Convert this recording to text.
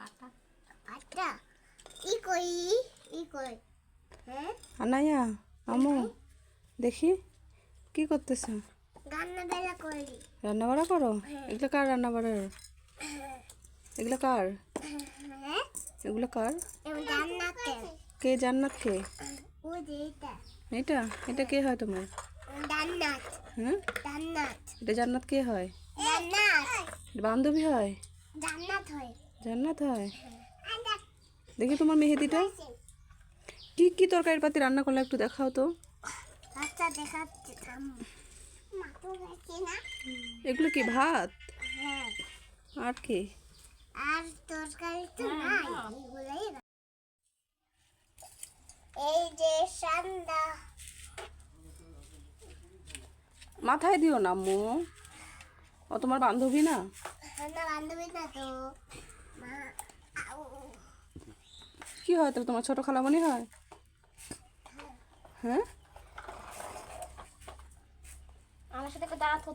আটা কই হ্যাঁ আনায়া আমু দেখি কি করতেছ? রান্না করি। রান্না বাড়া করো? এগুলো কার রান্না বাড়া? এগুলো কার? হ্যাঁ এগুলো কার? জান্নাতে কে জান্নাত কে? ওই যে এটা এটা এটা কে হয় তোমার? জান্নাত হ্যাঁ জান্নাত এটা জান্নাত কে হয়? জান্নাত এটা বান্ধবী হয়? জান্নাত হয়। জান্নাত হয়। দেখি তোমার মেহেদিটা কি কি তরকারির পাতি রান্না করলে একটু দেখাও তো। আচ্ছা দেখাচ্ছি মাথা গেছে না। এগুলো কি ভাত? হ্যাঁ আর কি? আর তরকারি তো নাই এগুলাই এই যে সান্দা মাথায় দিও না আম্মু, ও তোমার বান্ধবী না। সান্দা বান্ধবী না তো মা কি হয় তাহলে, তোমার ছোট খালামণি হয়? হ্যাঁ আমার সাথে দাঁড়াত